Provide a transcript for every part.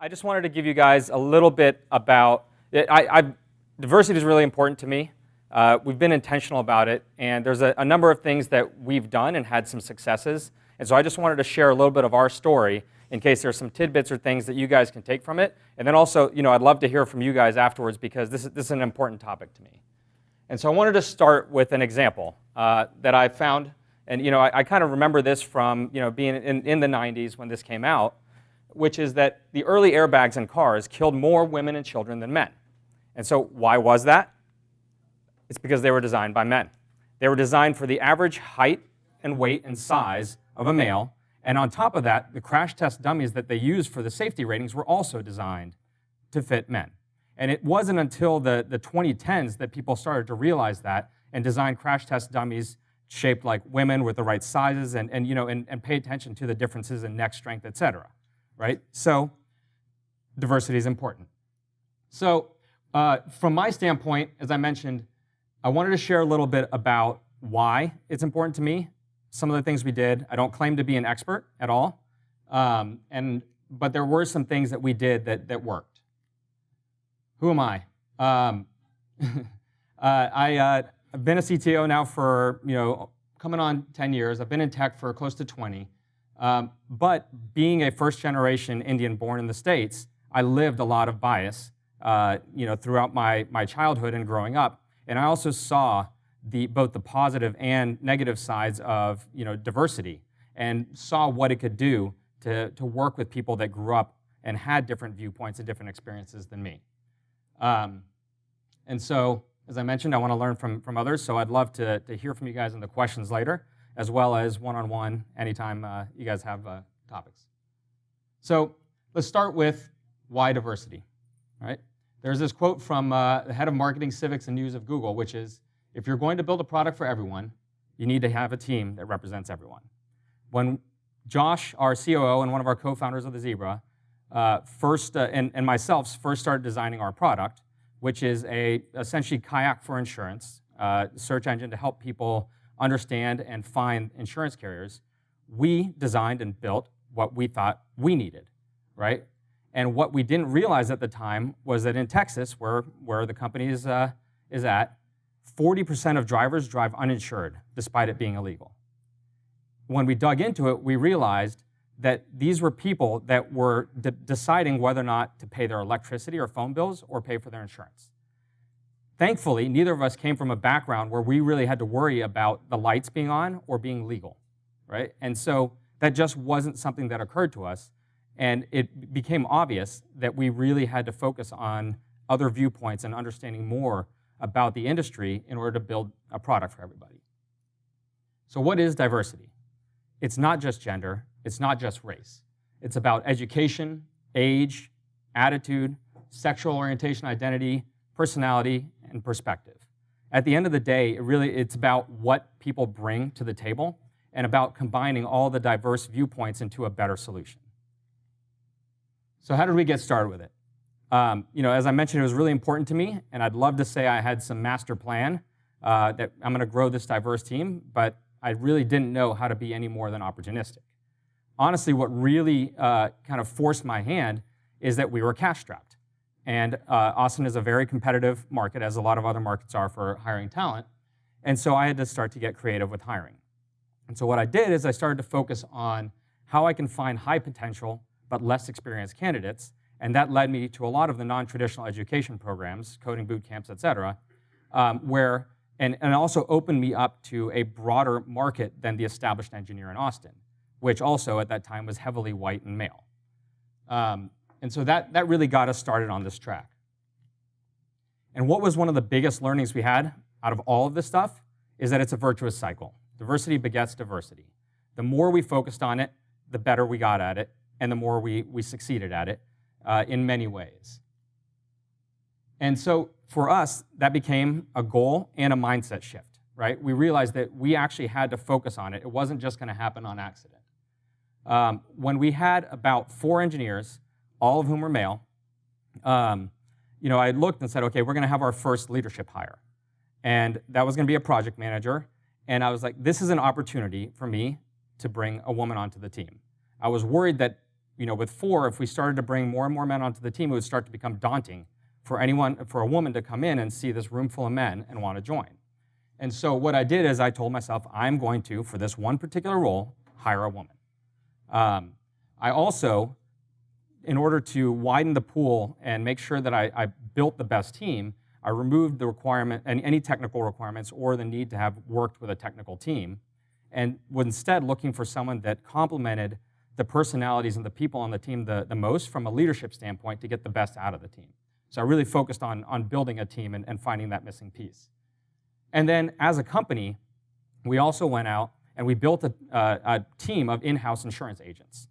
I just wanted to give you guys a little bit about, diversity is really important to me. We've been intentional about it, and there's a number of things that we've done and had some successes. And so I just wanted to share a little bit of our story in case there's some tidbits or things that you guys can take from it. And then also, I'd love to hear from you guys afterwards because this is an important topic to me. And so I wanted to start with an example that I found, and I kind of remember this from being in the 90s when this came out, which is that the early airbags in cars killed more women and children than men. And so why was that? It's because they were designed by men. They were designed for the average height and weight and size of a male. And on top of that, the crash test dummies that they used for the safety ratings were also designed to fit men. And it wasn't until the 2010s that people started to realize that and design crash test dummies shaped like women with the right sizes and pay attention to the differences in neck strength, et cetera. Right? So diversity is important. So from my standpoint, as I mentioned, I wanted to share a little bit about why it's important to me, some of the things we did. I don't claim to be an expert at all, but there were some things that we did that worked. Who am I? I've been a CTO now for coming on 10 years. I've been in tech for close to 20. But being a first-generation Indian born in the States, I lived a lot of bias throughout my childhood and growing up. And I also saw both the positive and negative sides of diversity and saw what it could do to work with people that grew up and had different viewpoints and different experiences than me. And so, as I mentioned, I want to learn from others, so I'd love to hear from you guys in the questions later, as well as one-on-one anytime you guys have topics. So let's start with why diversity, right? There's this quote from the head of marketing, civics, and news of Google, which is, if you're going to build a product for everyone, you need to have a team that represents everyone. When Josh, our COO and one of our co-founders of the Zebra, and myself first started designing our product, which is essentially Kayak for insurance, search engine to help people understand and find insurance carriers, we designed and built what we thought we needed, right? And what we didn't realize at the time was that in Texas, where the company is at, 40% of drivers drive uninsured, despite it being illegal. When we dug into it, we realized that these were people that were deciding whether or not to pay their electricity or phone bills or pay for their insurance. Thankfully, neither of us came from a background where we really had to worry about the lights being on or being legal, right? And so that just wasn't something that occurred to us, and it became obvious that we really had to focus on other viewpoints and understanding more about the industry in order to build a product for everybody. So what is diversity? It's not just gender, it's not just race. It's about education, age, attitude, sexual orientation, identity, personality, and perspective. At the end of the day, it's about what people bring to the table and about combining all the diverse viewpoints into a better solution. So how did we get started with it? As I mentioned, it was really important to me, and I'd love to say I had some master plan that I'm going to grow this diverse team, but I really didn't know how to be any more than opportunistic. Honestly, what really kind of forced my hand is that we were cash-strapped. And Austin is a very competitive market, as a lot of other markets are for hiring talent. And so I had to start to get creative with hiring. And so what I did is I started to focus on how I can find high potential but less experienced candidates. And that led me to a lot of the non-traditional education programs, coding boot camps, et cetera, and also opened me up to a broader market than the established engineer in Austin, which also at that time was heavily white and male. And so that really got us started on this track. And what was one of the biggest learnings we had out of all of this stuff is that it's a virtuous cycle. Diversity begets diversity. The more we focused on it, the better we got at it, and the more we succeeded at it in many ways. And so for us, that became a goal and a mindset shift, right? We realized that we actually had to focus on it. It wasn't just going to happen on accident. When we had about 4 engineers, all of whom were male, I looked and said, okay, we're going to have our first leadership hire. And that was going to be a project manager. And I was like, this is an opportunity for me to bring a woman onto the team. I was worried that with 4, if we started to bring more and more men onto the team, it would start to become daunting for a woman to come in and see this room full of men and want to join. And so what I did is I told myself, I'm going to, for this one particular role, hire a woman. I also, in order to widen the pool and make sure that I built the best team, I removed the requirement, any technical requirements or the need to have worked with a technical team, and was instead looking for someone that complemented the personalities and the people on the team the most from a leadership standpoint to get the best out of the team. So I really focused on building a team and finding that missing piece. And then as a company, we also went out and we built a team of in-house insurance agents,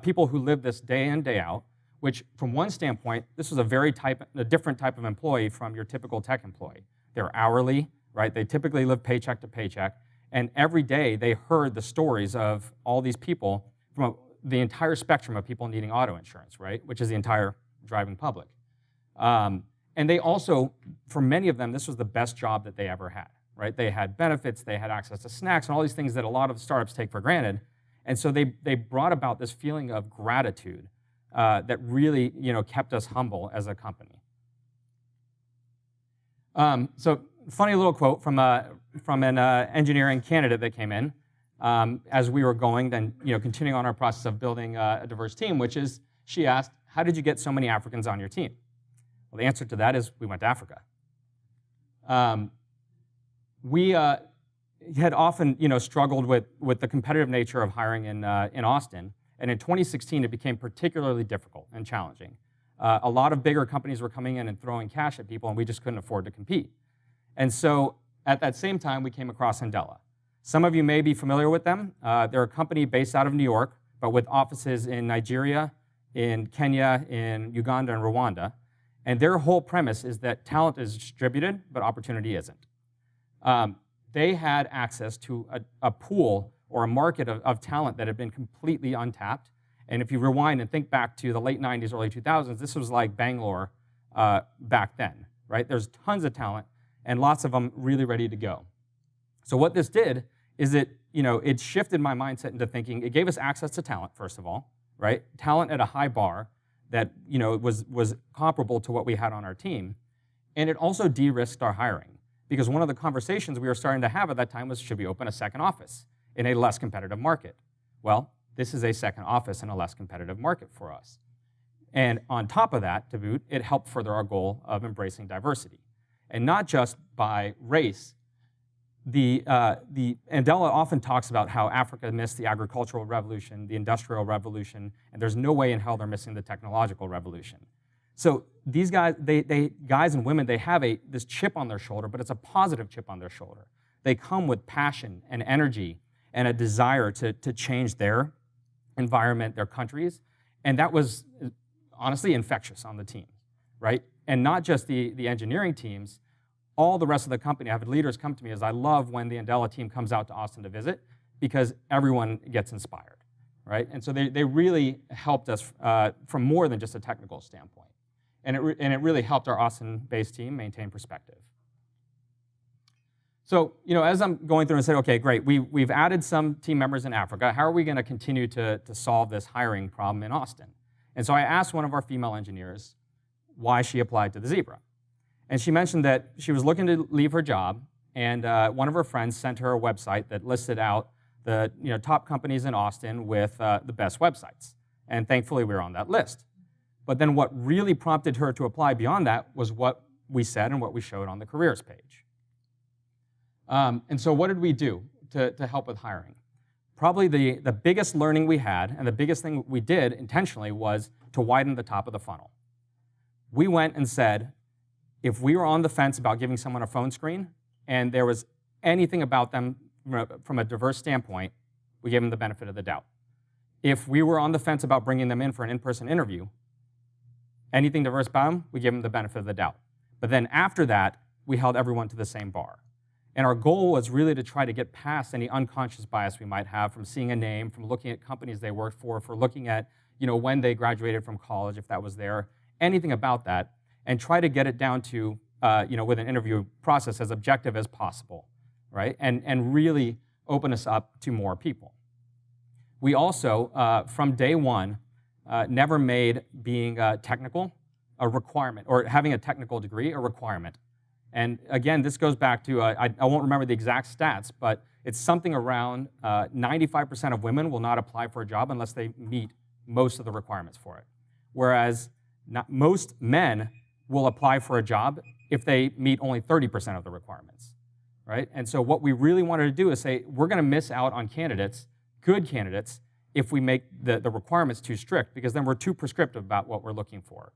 people who live this day in, day out, which from one standpoint, this was a different type of employee from your typical tech employee. They're hourly, right? They typically live paycheck to paycheck. And every day they heard the stories of all these people from the entire spectrum of people needing auto insurance, right? Which is the entire driving public. And they also, for many of them, this was the best job that they ever had, right? They had benefits, they had access to snacks, and all these things that a lot of startups take for granted. And so they brought about this feeling of gratitude that really kept us humble as a company. So funny little quote from an engineering candidate that came in as we were going, then continuing on our process of building a diverse team, which is, she asked, how did you get so many Africans on your team? Well, the answer to that is we went to Africa. We had often struggled with the competitive nature of hiring in Austin, and in 2016 it became particularly difficult and challenging. A lot of bigger companies were coming in and throwing cash at people, and we just couldn't afford to compete. And so at that same time, we came across Andela. Some of you may be familiar with them. They're a company based out of New York, but with offices in Nigeria, in Kenya, in Uganda, and Rwanda. And their whole premise is that talent is distributed, but opportunity isn't. They had access to a pool or a market of talent that had been completely untapped. And if you rewind and think back to the late 90s, early 2000s, this was like Bangalore back then, right? There's tons of talent and lots of them really ready to go. So what this did is it shifted my mindset into thinking, it gave us access to talent, first of all, right? Talent at a high bar that was comparable to what we had on our team. And it also de-risked our hiring, because one of the conversations we were starting to have at that time was, should we open a second office in a less competitive market? Well, this is a second office in a less competitive market for us. And on top of that, to boot, it helped further our goal of embracing diversity. And not just by race. Andela often talks about how Africa missed the agricultural revolution, the industrial revolution, and there's no way in hell they're missing the technological revolution. So these guys, guys and women, they have this chip on their shoulder, but it's a positive chip on their shoulder. They come with passion and energy and a desire to change their environment, their countries, and that was honestly infectious on the team, right? And not just the engineering teams, all the rest of the company. I have leaders come to me as I love when the Andela team comes out to Austin to visit, because everyone gets inspired, right? And so they really helped us from more than just a technical standpoint. And it really helped our Austin-based team maintain perspective. So as I'm going through and said, okay, great, we've added some team members in Africa. How are we going to continue to solve this hiring problem in Austin? And so I asked one of our female engineers why she applied to the Zebra. And she mentioned that she was looking to leave her job, and one of her friends sent her a website that listed out the top companies in Austin with the best websites. And thankfully, we were on that list. But then what really prompted her to apply beyond that was what we said and what we showed on the careers page. And so what did we do to help with hiring? Probably the biggest learning we had, and the biggest thing we did intentionally, was to widen the top of the funnel. We went and said, if we were on the fence about giving someone a phone screen and there was anything about them from a diverse standpoint, we gave them the benefit of the doubt. If we were on the fence about bringing them in for an in-person interview, anything diverse about them, we gave them the benefit of the doubt. But then after that, we held everyone to the same bar. And our goal was really to try to get past any unconscious bias we might have from seeing a name, from looking at companies they worked for looking at when they graduated from college, if that was there, anything about that, and try to get it down to, with an interview process as objective as possible, right? And really open us up to more people. We also, from day one, never made being technical a requirement, or having a technical degree a requirement. And again, this goes back to, I won't remember the exact stats, but it's something around 95% of women will not apply for a job unless they meet most of the requirements for it. Whereas most men will apply for a job if they meet only 30% of the requirements, right? And so what we really wanted to do is say, we're going to miss out on candidates, good candidates, if we make the requirements too strict, because then we're too prescriptive about what we're looking for.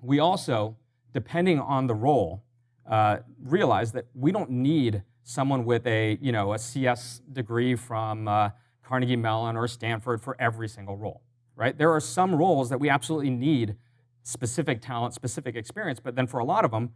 We also, depending on the role, realize that we don't need someone with a CS degree from Carnegie Mellon or Stanford for every single role, right? There are some roles that we absolutely need specific talent, specific experience, but then for a lot of them,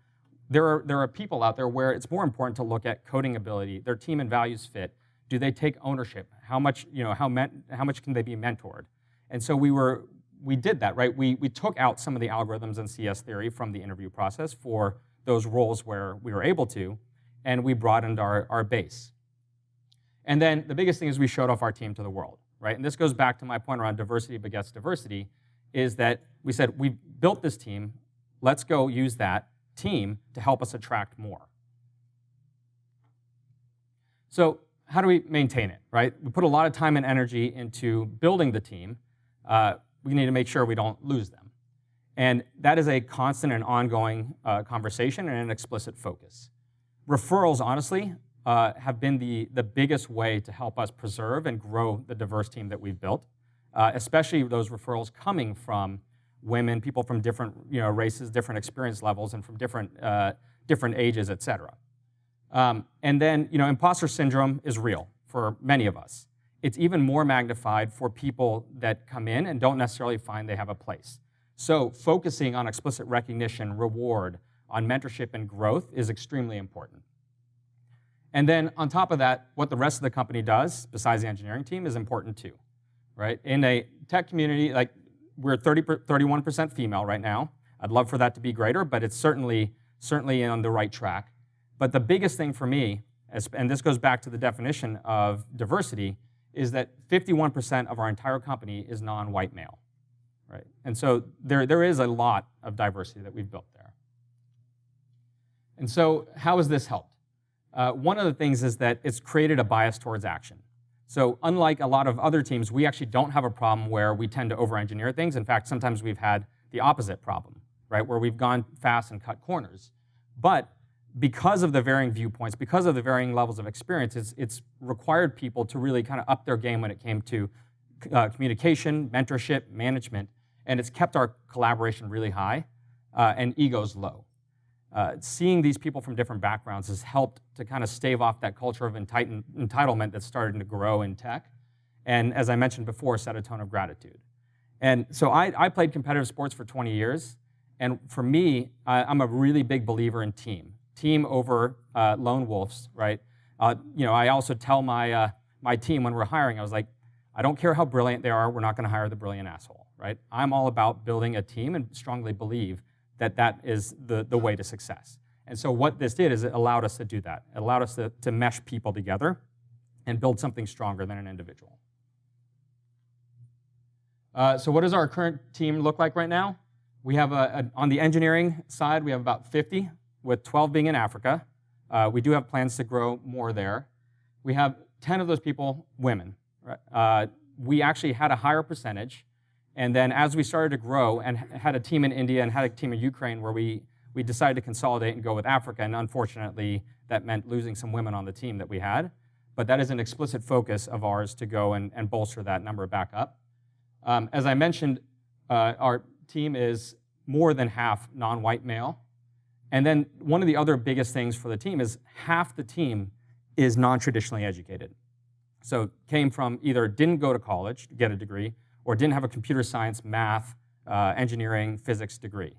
there are people out there where it's more important to look at coding ability, their team and values fit. Do they take ownership? How much can they be mentored? And so we did that, right? We took out some of the algorithms and CS theory from the interview process for those roles where we were able to, and we broadened our base. And then the biggest thing is we showed off our team to the world, right? And this goes back to my point around diversity begets diversity, is that we said, we built this team, let's go use that team to help us attract more. So how do we maintain it, right? We put a lot of time and energy into building the team. We need to make sure we don't lose them. And that is a constant and ongoing conversation and an explicit focus. Referrals, honestly, have been the biggest way to help us preserve and grow the diverse team that we've built, especially those referrals coming from women, people from different races, different experience levels, and from different ages, et cetera. And then imposter syndrome is real for many of us. It's even more magnified for people that come in and don't necessarily find they have a place. So focusing on explicit recognition, reward, on mentorship and growth is extremely important. And then on top of that, what the rest of the company does, besides the engineering team, is important too, right? In a tech community, like we're 31% female right now. I'd love for that to be greater, but it's certainly on the right track. But the biggest thing for me, and this goes back to the definition of diversity, is that 51% of our entire company is non-white male, right? And so there is a lot of diversity that we've built there. And so how has this helped? One of the things is that it's created a bias towards action. So unlike a lot of other teams, we actually don't have a problem where we tend to over-engineer things. In fact, sometimes we've had the opposite problem, right, where we've gone fast and cut corners. But because of the varying viewpoints, because of the varying levels of experience, it's required people to really kind of up their game when it came to communication, mentorship, management, and it's kept our collaboration really high and egos low. Seeing these people from different backgrounds has helped to kind of stave off that culture of entitlement that's starting to grow in tech, and as I mentioned before, set a tone of gratitude. And so I played competitive sports for 20 years, and for me, I'm a really big believer in team over lone wolves, right? I also tell my team when we're hiring, I was like, I don't care how brilliant they are, we're not going to hire the brilliant asshole, right? I'm all about building a team and strongly believe that is the way to success. And so what this did is it allowed us to do that. It allowed us to mesh people together and build something stronger than an individual. So what does our current team look like right now? We have, on the engineering side, we have about 50, with 12 being in Africa. We do have plans to grow more there. We have 10 of those people women. Right? We actually had a higher percentage. And then as we started to grow and had a team in India and had a team in Ukraine where we decided to consolidate and go with Africa, and unfortunately that meant losing some women on the team that we had. But that is an explicit focus of ours to go and bolster that number back up. As I mentioned, our team is more than half non-white male. And then one of the other biggest things for the team is half the team is non-traditionally educated. So came from either didn't go to college to get a degree, or didn't have a computer science, math, engineering, physics degree.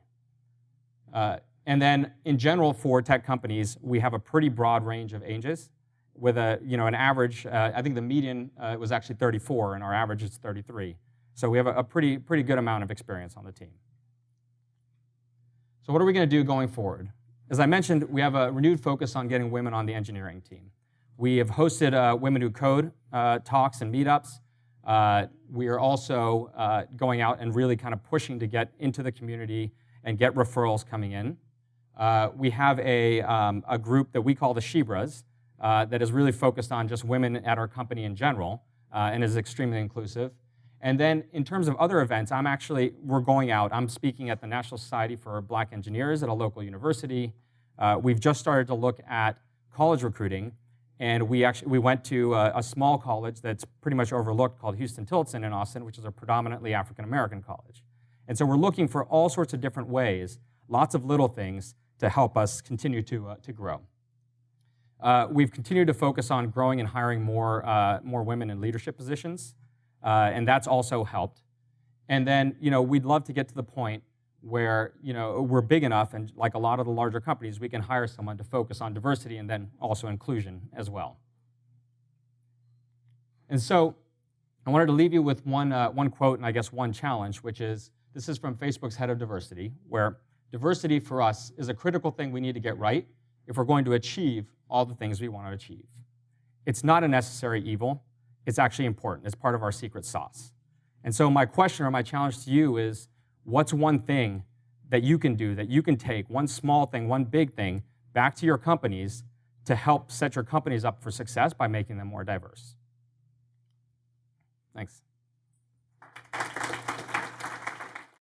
And then in general for tech companies, we have a pretty broad range of ages with an average, I think the median was actually 34 and our average is 33. So we have a pretty good amount of experience on the team. So what are we going to do going forward? As I mentioned, we have a renewed focus on getting women on the engineering team. We have hosted Women Who Code talks and meetups. We are also going out and really kind of pushing to get into the community and get referrals coming in. We have a group that we call the Shebras that is really focused on just women at our company in general and is extremely inclusive. And then in terms of other events, we're going out. I'm speaking at the National Society for Black Engineers at a local university. We've just started to look at college recruiting, and we went to a small college that's pretty much overlooked called Houston-Tillotson in Austin, which is a predominantly African-American college. And so we're looking for all sorts of different ways, lots of little things to help us continue to grow. We've continued to focus on growing and hiring more women in leadership positions, and that's also helped. And then, we'd love to get to the point where, we're big enough, and like a lot of the larger companies, we can hire someone to focus on diversity and then also inclusion as well. And so I wanted to leave you with one quote and I guess one challenge, which is, this is from Facebook's head of diversity, where diversity for us is a critical thing we need to get right if we're going to achieve all the things we want to achieve. It's not a necessary evil. It's actually important. It's part of our secret sauce. And so my question or my challenge to you is, what's one thing that you can do, that you can take, one small thing, one big thing, back to your companies to help set your companies up for success by making them more diverse? Thanks.